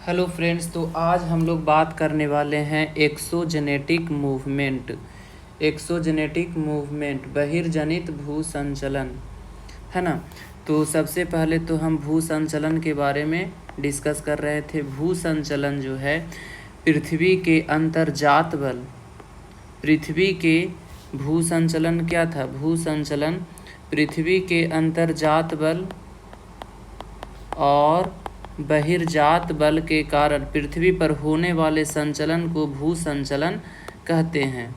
Hello friends, तो आज हम लोग बात करने वाले हैं एक्सोजेनेटिक मूवमेंट। एक्सोजेनेटिक मूवमेंट बहिर्जनित भू संचलन, है ना। तो सबसे पहले तो हम भू संचलन के बारे में डिस्कस कर रहे थे। भू संचलन जो है पृथ्वी के अंतर्जात बल, पृथ्वी के भू संचलन क्या था? भू संचलन पृथ्वी के अंतर्जात बल और बहिर्जात बल के कारण पृथ्वी पर होने वाले संचलन को भू संचलन कहते हैं,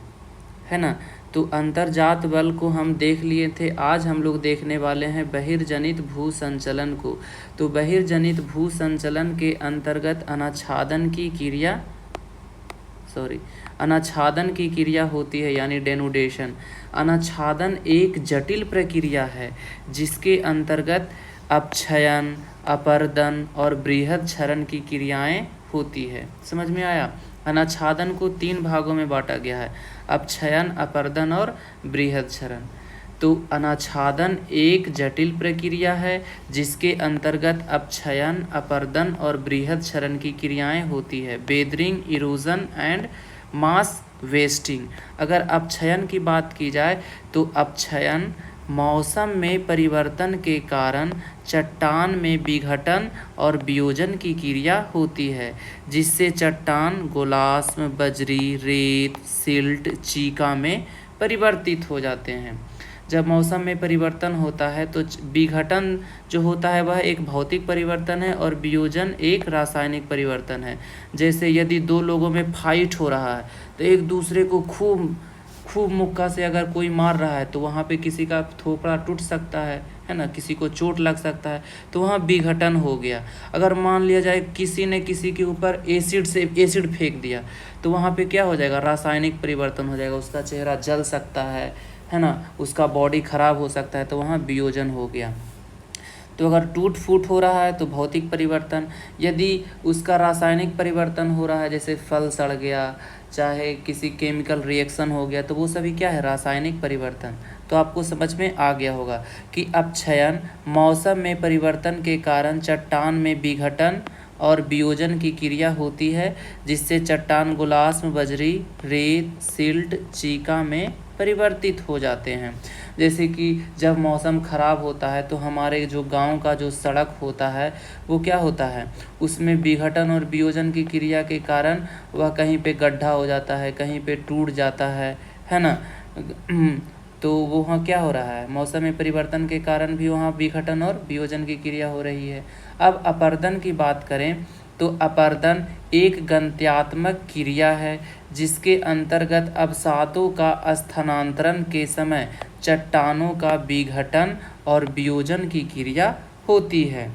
है ना। तो अंतर्जात बल को हम देख लिए थे। आज हम लोग देखने वाले हैं बहिर्जनित भू संचलन को। तो बहिर्जनित भू संचलन के अंतर्गत अनाच्छादन की क्रिया होती है, यानी डेनुडेशन। अनाच्छादन एक जटिल प्रक्रिया है जिसके अंतर्गत अपक्षयन, अपरदन और बृहद क्षरण की क्रियाएं होती है। समझ में आया? अनाच्छादन को 3 भागों में बांटा गया है: अपक्षयन, अपरदन और बृहद क्षरण। तो अनाच्छादन एक जटिल प्रक्रिया है जिसके अंतर्गत अपक्षयन, अपरदन और बृहद क्षरण की क्रियाएं होती है। Weathering, erosion and mass wasting. अगर अपक्षयन की बात की जाए तो अपक्षयन मौसम में परिवर्तन के कारण चट्टान में विघटन और वियोजन की क्रिया होती है, जिससे चट्टान गोलाश्म, बजरी, रेत, सिल्ट, चीका में परिवर्तित हो जाते हैं। जब मौसम में परिवर्तन होता है तो विघटन जो होता है वह एक भौतिक परिवर्तन है और वियोजन एक रासायनिक परिवर्तन है। जैसे यदि 2 लोगों में फाइट हो रहा है तो एक दूसरे को खूब मुक्का से अगर कोई मार रहा है तो वहाँ पे किसी का थोपड़ा टूट सकता है ना, किसी को चोट लग सकता है, तो वहाँ विघटन हो गया। अगर मान लिया जाए किसी ने किसी के ऊपर एसिड फेंक दिया तो वहाँ पे क्या हो जाएगा? रासायनिक परिवर्तन हो जाएगा। उसका चेहरा जल सकता है ना, उसका बॉडी खराब हो सकता है, तो वहाँ वियोजन हो गया। तो अगर टूट फूट हो रहा है तो भौतिक परिवर्तन। यदि उसका रासायनिक परिवर्तन हो रहा है, जैसे फल सड़ गया, चाहे किसी केमिकल रिएक्शन हो गया, तो वो सभी क्या है? रासायनिक परिवर्तन। तो आपको समझ में आ गया होगा कि अपक्षयन मौसम में परिवर्तन के कारण चट्टान में विघटन और वियोजन की क्रिया होती है, जिससे चट्टान गोलाश्म, बजरी, रेत, सिल्ट, चीका में परिवर्तित हो जाते हैं। जैसे कि जब मौसम ख़राब होता है तो हमारे जो गांव का जो सड़क होता है वो क्या होता है? उसमें विघटन और वियोजन की क्रिया के कारण वह कहीं पे गड्ढा हो जाता है, कहीं पे टूट जाता है ना। तो वो वहाँ क्या हो रहा है? मौसम में परिवर्तन के कारण भी वहाँ विघटन और वियोजन की क्रिया हो रही है। अब अपरदन की बात करें तो अपरदन एक गंत्यात्मक क्रिया है जिसके अंतर्गत अवसादों का स्थानांतरण के समय चट्टानों का विघटन और वियोजन की क्रिया होती है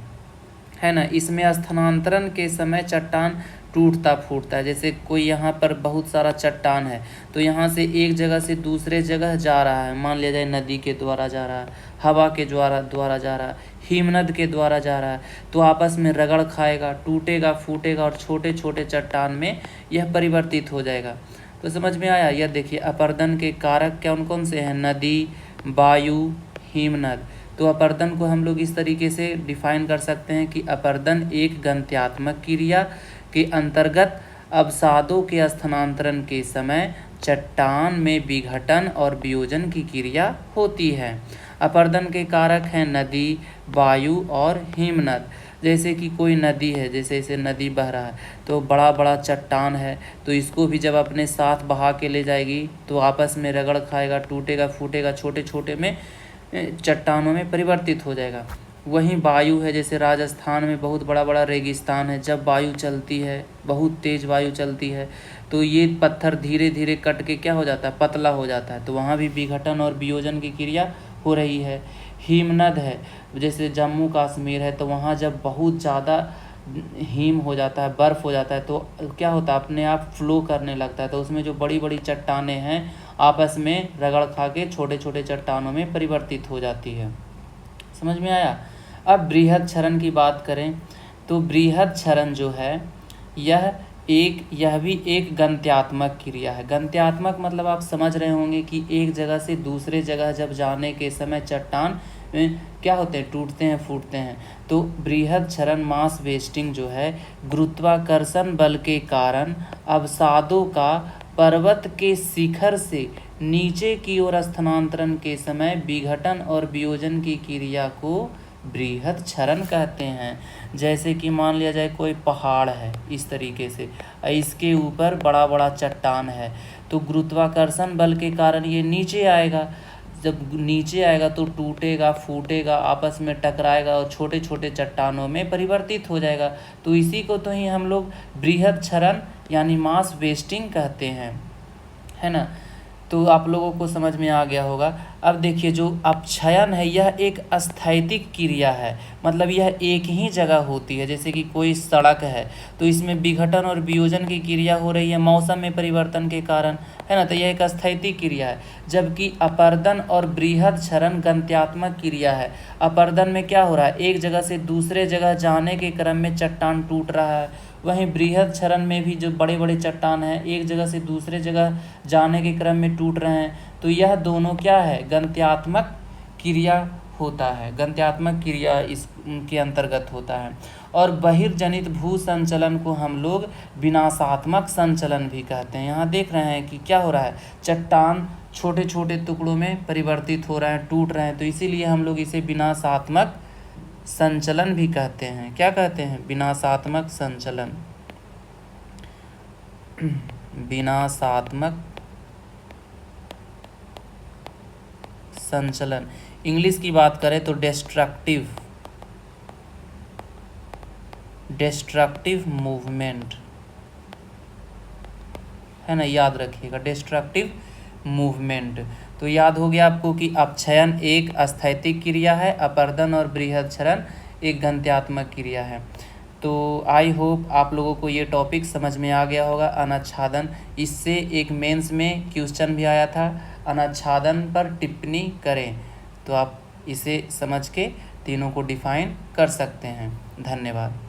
ना। इसमें स्थानांतरण के समय चट्टान टूटता फूटता है। जैसे कोई यहाँ पर बहुत सारा चट्टान है तो यहाँ से एक जगह से दूसरे जगह जा रहा है, मान लिया जाए नदी के द्वारा जा रहा है, हवा के द्वारा जा रहा है, हिमनद के द्वारा जा रहा है, तो आपस में रगड़ खाएगा, टूटेगा फूटेगा और छोटे छोटे चट्टान में यह परिवर्तित हो जाएगा। तो समझ में आया? यह देखिए, अपरदन के कारक कौन कौन से हैं? नदी, वायु, हिमनद। तो अपरदन को हम लोग इस तरीके से डिफाइन कर सकते हैं कि अपरदन एक गंत्यात्मक क्रिया के अंतर्गत अवसादों के स्थानांतरण के समय चट्टान में विघटन और वियोजन की क्रिया होती है। अपरदन के कारक हैं नदी, वायु और हिमनद। जैसे कि कोई नदी है, जैसे इसे नदी बह रहा है तो बड़ा बड़ा चट्टान है, तो इसको भी जब अपने साथ बहा के ले जाएगी तो आपस में रगड़ खाएगा, टूटेगा फूटेगा, छोटे छोटे में चट्टानों में परिवर्तित हो जाएगा। वहीं वायु है, जैसे राजस्थान में बहुत बड़ा बड़ा रेगिस्तान है, जब वायु चलती है, बहुत तेज़ वायु चलती है, तो ये पत्थर धीरे धीरे कट के क्या हो जाता है? पतला हो जाता है, तो वहाँ भी विघटन और वियोजन की क्रिया हो रही है। हिमनद है, जैसे जम्मू कश्मीर है, तो वहाँ जब बहुत ज़्यादा हिम हो जाता है, बर्फ़ हो जाता है, तो क्या होता है? अपने आप फ्लो करने लगता है, तो उसमें जो बड़ी बड़ी चट्टानें हैं आपस में रगड़ खा के छोटे छोटे चट्टानों में परिवर्तित हो जाती है। समझ में आया? अब बृहद क्षरण की बात करें तो बृहद क्षरण जो है यह भी एक गंत्यात्मक क्रिया है। गंत्यात्मक मतलब आप समझ रहे होंगे कि एक जगह से दूसरे जगह जब जाने के समय चट्टान क्या होते हैं, टूटते हैं, फूटते हैं। तो बृहद क्षरण मास वेस्टिंग जो है गुरुत्वाकर्षण बल के कारण अवसादों का पर्वत के शिखर से नीचे की ओर स्थानांतरण के समय विघटन और वियोजन की क्रिया को बृहद क्षरण कहते हैं। जैसे कि मान लिया जाए कोई पहाड़ है इस तरीके से, इसके ऊपर बड़ा बड़ा चट्टान है, तो गुरुत्वाकर्षण बल के कारण ये नीचे आएगा। जब नीचे आएगा तो टूटेगा, फूटेगा, आपस में टकराएगा और छोटे छोटे चट्टानों में परिवर्तित हो जाएगा। तो इसी को तो ही हम लोग बृहद क्षरण यानी मास वेस्टिंग कहते हैं, है ना। तो आप लोगों को समझ में आ गया होगा। अब देखिए जो अपक्षयन है यह एक अस्थैतिक क्रिया है, मतलब यह एक ही जगह होती है। जैसे कि कोई सड़क है तो इसमें विघटन और वियोजन की क्रिया हो रही है मौसम में परिवर्तन के कारण, है ना, तो यह एक अस्थैतिक क्रिया है। जबकि अपर्दन और बृहद क्षरण गंत्यात्मक क्रिया है। अपर्दन में क्या हो रहा है, एक जगह से दूसरे जगह जाने के क्रम में चट्टान टूट रहा है। वहीं बृहद क्षरण में भी जो बड़े बड़े चट्टान हैं एक जगह से दूसरे जगह जाने के क्रम में टूट रहे हैं। तो यह दोनों क्या है, गंत्यात्मक क्रिया होता है, गंत्यात्मक क्रिया इसके अंतर्गत होता है। और बहिर्जनित भू संचलन को हम लोग विनाशात्मक संचलन भी कहते हैं। यहाँ देख रहे हैं कि क्या हो रहा है, चट्टान छोटे छोटे टुकड़ों में परिवर्तित हो रहे हैं, टूट रहे हैं, तो इसीलिए हम लोग इसे विनाशात्मक संचलन भी कहते हैं। क्या कहते हैं, विनाशात्मक संचलन, विनाशात्मक संचलन। इंग्लिश की बात करें तो डिस्ट्रक्टिव मूवमेंट, है ना, याद रखिएगा, डिस्ट्रक्टिव मूवमेंट। तो याद हो गया आपको कि अपक्षयन एक अस्थैतिक क्रिया है, अपर्दन और बृहद क्षरण एक गंत्यात्मक क्रिया है। तो आई होप आप लोगों को ये टॉपिक समझ में आ गया होगा, अनाच्छादन। इससे एक मेंस में क्वेश्चन भी आया था, अनाच्छादन पर टिप्पणी करें, तो आप इसे समझ के तीनों को डिफाइन कर सकते हैं। धन्यवाद।